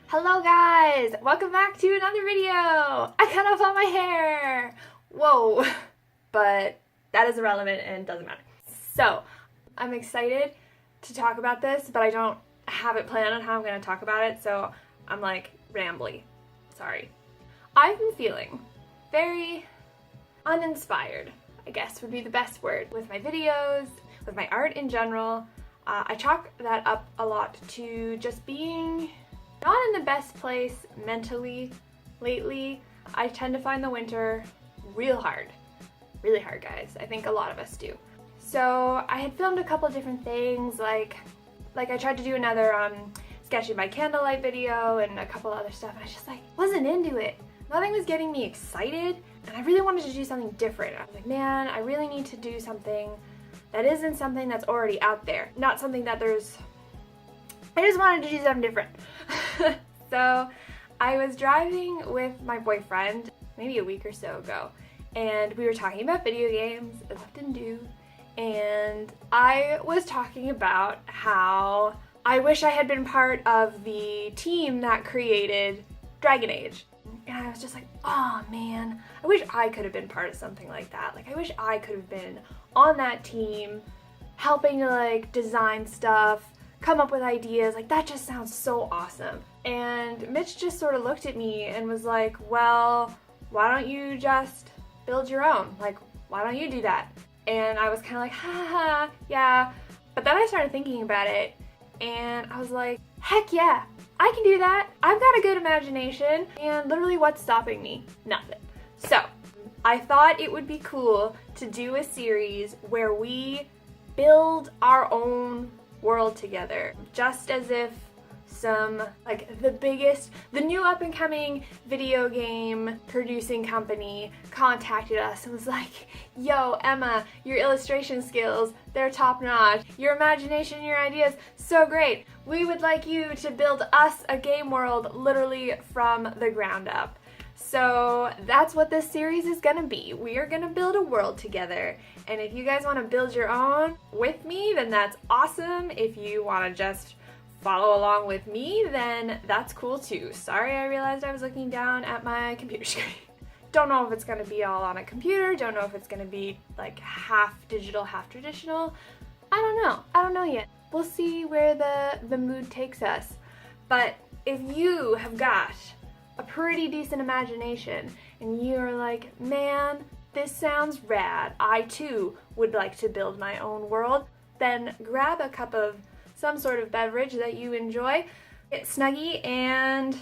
Hello guys! Welcome back to another video! I cut off all my hair! Whoa! But that is irrelevant and doesn't matter. So, I'm excited to talk about this, but I don't have it planned on how I'm going to talk about it, so I'm like rambly. Sorry. I've been feeling very uninspired, I guess would be the best word, with my videos, with my art in general. I chalk that up a lot to just being not in the best place mentally lately. I tend to find the winter really hard, guys. I think a lot of us do. So I had filmed a couple different things, like I tried to do another sketching by candlelight video and a couple other stuff, and I just wasn't into it. Nothing was getting me excited, and I really wanted to do something different. I was like, man, I really need to do something that isn't something that's already out there. Not something that I just wanted to do something different. So I was driving with my boyfriend maybe a week or so ago, and we were talking about video games, as often do, and I was talking about how I wish I had been part of the team that created Dragon Age. And I was just like, oh man, I wish I could have been part of something like that. Like, I wish I could have been on that team, helping to design stuff, come up with ideas. Like, that just sounds so awesome. And Mitch just sort of looked at me and was like, well, why don't you just build your own? Like, why don't you do that? And I was kind of like, ha ha, yeah. But then I started thinking about it, and I was like, heck yeah, I can do that. I've got a good imagination, and literally what's stopping me? Nothing. So I thought it would be cool to do a series where we build our own world together, just as if some the new up and coming video game producing company contacted us and was like, yo Emma, your illustration skills, they're top notch, your imagination, your ideas, so great, we would like you to build us a game world literally from the ground up. So that's what this series is gonna be. We are gonna build a world together, and if you guys want to build your own with me, then that's awesome. If you want to just follow along with me, then that's cool too. Sorry, I realized I was looking down at my computer screen. Don't know if it's gonna be all on a computer, don't know if it's gonna be half digital, half traditional. I don't know yet. We'll see where the mood takes us. But if you have got a pretty decent imagination and you're like, man, this sounds rad, I too would like to build my own world, then grab a cup of some sort of beverage that you enjoy, get snuggy, and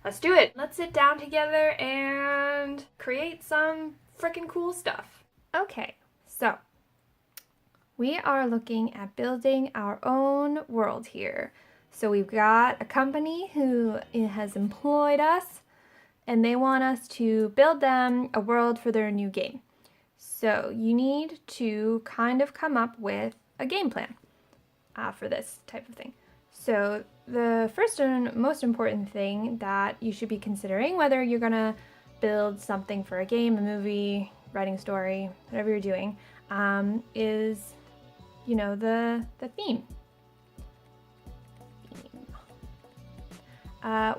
let's do it. Let's sit down together and create some freaking cool stuff. Okay, so we are looking at building our own world here. So we've got a company who has employed us, and they want us to build them a world for their new game. So you need to kind of come up with a game plan for this type of thing. So the first and most important thing that you should be considering, whether you're gonna build something for a game, a movie, writing a story, whatever you're doing, is, the theme.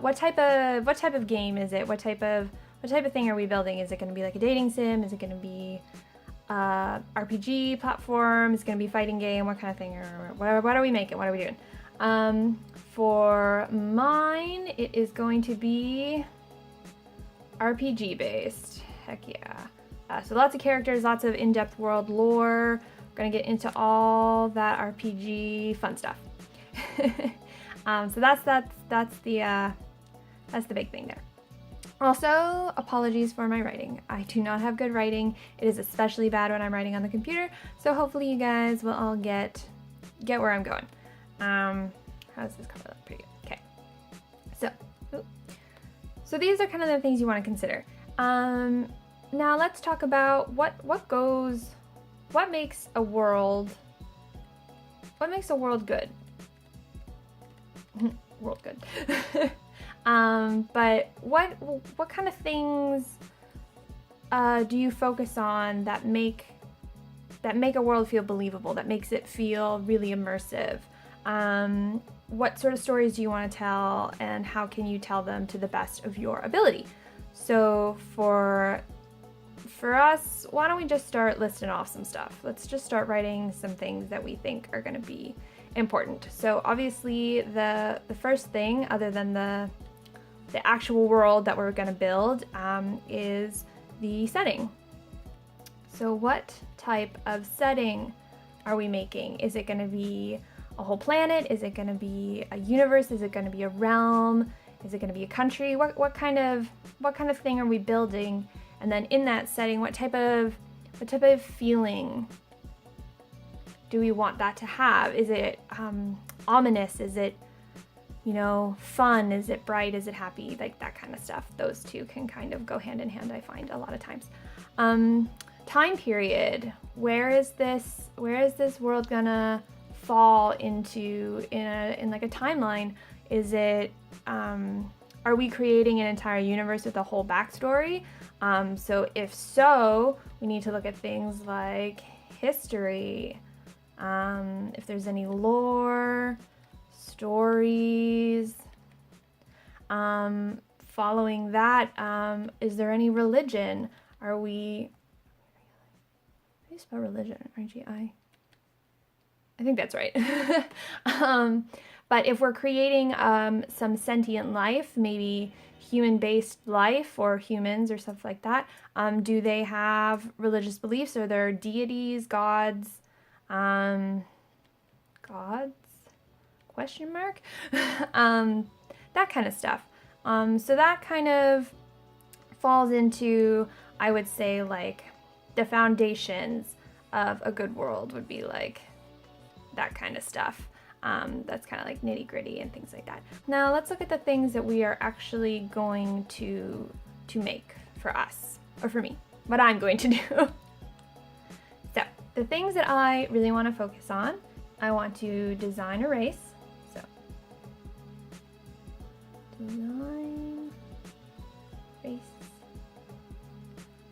What type of game is it? What type of thing are we building? Is it going to be like a dating sim? Is it going to be RPG platform? Is it going to be fighting game? What kind of thing? Or what are we making? What are we doing? For mine, it is going to be RPG based. Heck yeah! So lots of characters, lots of in-depth world lore. We're gonna get into all that RPG fun stuff. So that's the big thing there. Also, apologies for my writing. I do not have good writing. It is especially bad when I'm writing on the computer. So hopefully you guys will all get where I'm going. How's this coming up? Pretty good. Okay. So these are kind of the things you want to consider. Now let's talk about what makes a world good. World good. But what kind of things do you focus on that make a world feel believable, that makes it feel really immersive? What sort of stories do you want to tell, and how can you tell them to the best of your ability? So for us, why don't we just start listing off some stuff? Let's just start writing some things that we think are going to be important. So obviously the first thing, other than the actual world that we're going to build, is the setting. So what type of setting are we making? Is it going to be a whole planet? Is it going to be a universe? Is it going to be a realm? Is it going to be a country? What kind of thing are we building? And then in that setting, what type of feeling do we want that to have? Is it ominous? Is it, you know, fun? Is it bright? Is it happy? Like that kind of stuff. Those two can kind of go hand in hand, I find, a lot of times. Time period. Where is this world gonna fall into in like a timeline? Is it are we creating an entire universe with a whole backstory? So if so, we need to look at things like history, if there's any lore, stories. Following that, is there any religion? How do you spell religion? R-G-I? I think that's right. But if we're creating some sentient life, maybe human-based life or humans or stuff like that, do they have religious beliefs? Are there deities, gods? Gods? Question mark? That kind of stuff. So that kind of falls into, I would say, like the foundations of a good world would be like that kind of stuff. That's kind of like nitty gritty and things like that. Now let's look at the things that we are actually going to make for us, or for me, what I'm going to do. So the things that I really want to focus on, I want to design a race. So design race.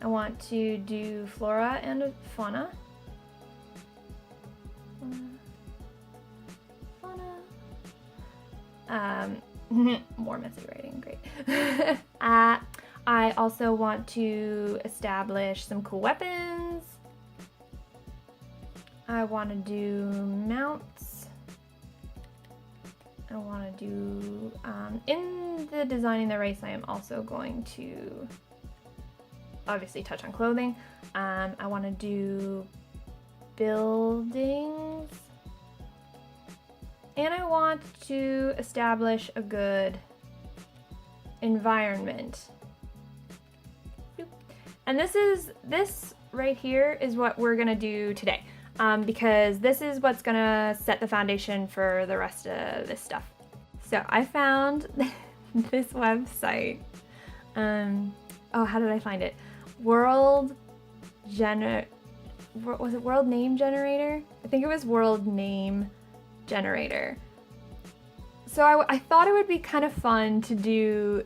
I want to do flora and fauna. More messy writing, great. I also want to establish some cool weapons. I want to do mounts. I want to do, in the designing the race, I am also going to obviously touch on clothing. I want to do buildings. And I want to establish a good environment. And this right here is what we're gonna do today, because this is what's gonna set the foundation for the rest of this stuff. So I found this website. Oh, how did I find it? Was it World Name Generator? I think it was World Name Generator. So I thought it would be kind of fun to do,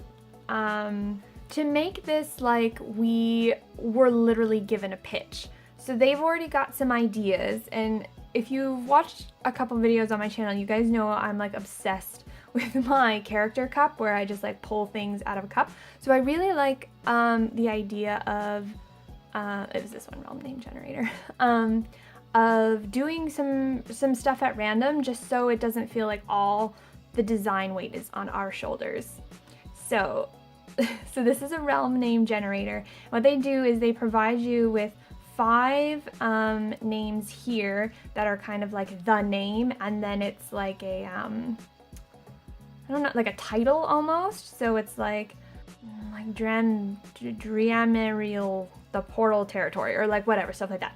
to make this like we were literally given a pitch. So they've already got some ideas, and if you've watched a couple videos on my channel, you guys know I'm like obsessed with my character cup, where I just like pull things out of a cup. So I really like the idea of, it was this one, Realm Name Generator, of doing some stuff at random, just so it doesn't feel like all the design weight is on our shoulders. So this is a realm name generator. What they do is they provide you with 5 names here that are kind of like the name, and then it's like a I don't know, like a title almost. So it's like Driamariel, the portal territory, or like whatever, stuff like that.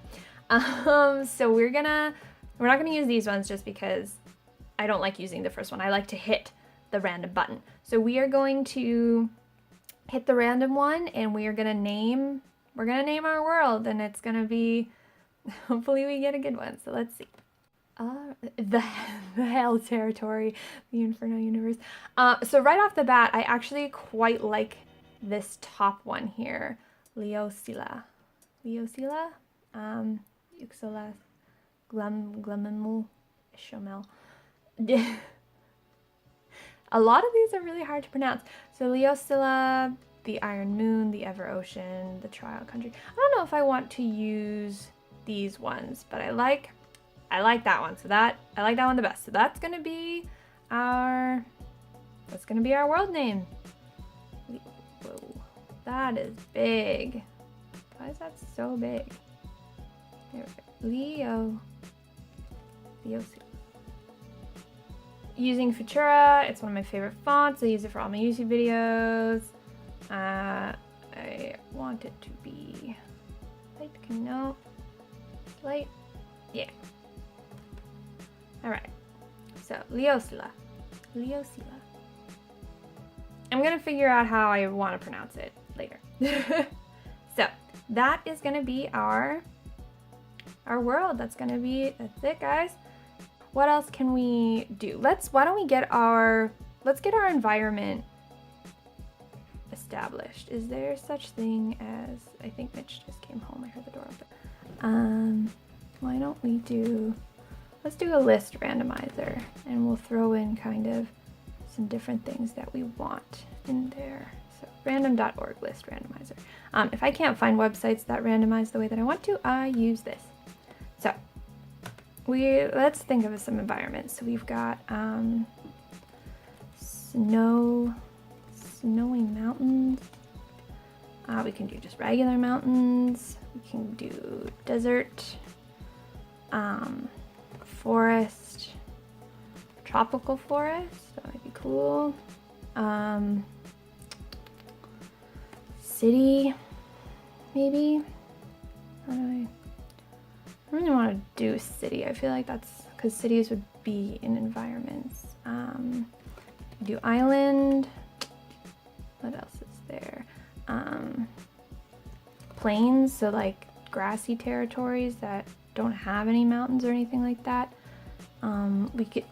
So we're not gonna use these ones just because I don't like using the first one. I like to hit the random button. So we are going to hit the random one, and we're gonna name our world, and it's gonna be, hopefully we get a good one. So let's see. The Hell Territory, the Inferno Universe. So right off the bat, I actually quite like this top one here, Leosila, Uxala, Glamimu, Shomel. A lot of these are really hard to pronounce. So Lurealurea, the Iron Moon, the Ever Ocean, the Trial Country. I don't know if I want to use these ones, but I like that one. So I like that one the best. So that's gonna be our world name. Whoa, that is big. Why is that so big? There we go. Lurealurea. Using Futura, it's one of my favorite fonts. I use it for all my YouTube videos. I want it to be light. Can you know? Light? Yeah. Alright. So, Lurealurea. I'm gonna figure out how I want to pronounce it later. So, that is gonna be our world. That's it, guys. What else can we do? Why don't we get let's get our environment established. Is there such thing as, I think Mitch just came home, I heard the door open. Why don't we let's do a list randomizer, and we'll throw in kind of some different things that we want in there. So random.org list randomizer. If I can't find websites that randomize the way that I want to, I use this. So let's think of some environments. So we've got snowy mountains. We can do just regular mountains. We can do desert, forest, tropical forest. That might be cool. City, maybe. I really want to do city. I feel like that's because cities would be in environments. Do island. What else is there? Plains, so like grassy territories that don't have any mountains or anything like that.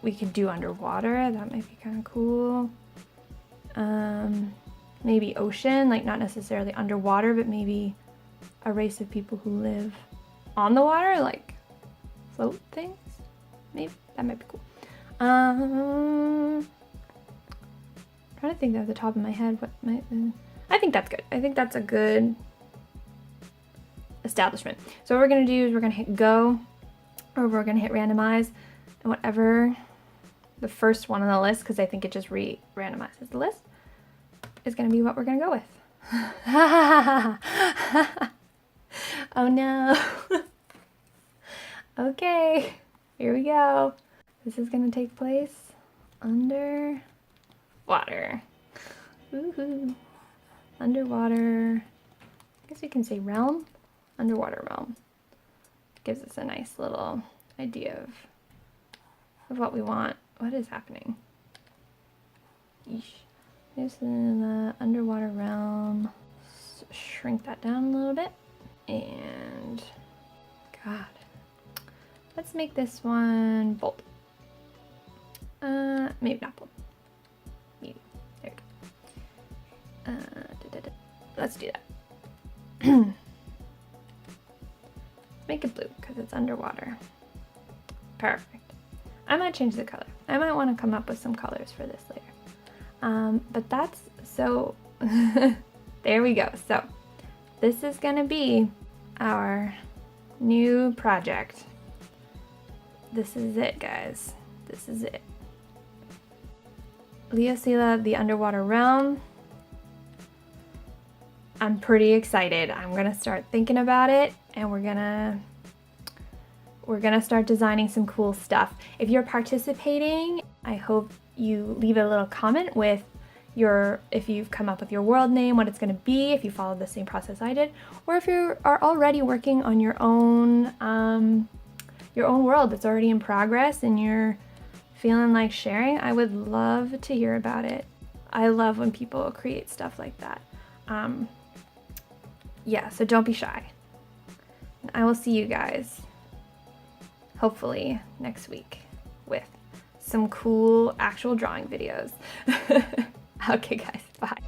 We could do underwater. That might be kind of cool. Maybe ocean, like not necessarily underwater, but maybe a race of people who live on the water, like float things. Maybe that might be cool. Trying to think off the top of my head what might. I think that's good. I think that's a good establishment. So what we're gonna do is we're gonna hit go, or we're gonna hit randomize, and whatever the first one on the list, because I think it just randomizes the list, is gonna be what we're gonna go with. Oh no. Okay, here we go. This is gonna take place under water. Woohoo. Underwater. I guess we can say realm. Underwater realm. Gives us a nice little idea of what we want. What is happening? Yeesh. This is the underwater realm. Shrink that down a little bit. And God. Let's make this one bold. Maybe not bold. Maybe. There we go. Let's do that. Let's make it blue because it's underwater. Perfect. I might change the color. I might want to come up with some colors for this later. But that's so. There we go. So this is gonna be our new project. This is it, guys. This is it. Lurealurea, the underwater realm. I'm pretty excited. I'm gonna start thinking about it, and we're gonna start designing some cool stuff. If you're participating, I hope you leave a little comment with if you've come up with your world name, what it's gonna be, if you followed the same process I did, or if you are already working on your own world that's already in progress and you're feeling like sharing. I would love to hear about it. I love when people create stuff like that. Yeah, so don't be shy. And I will see you guys hopefully next week with some cool actual drawing videos. Okay guys, bye.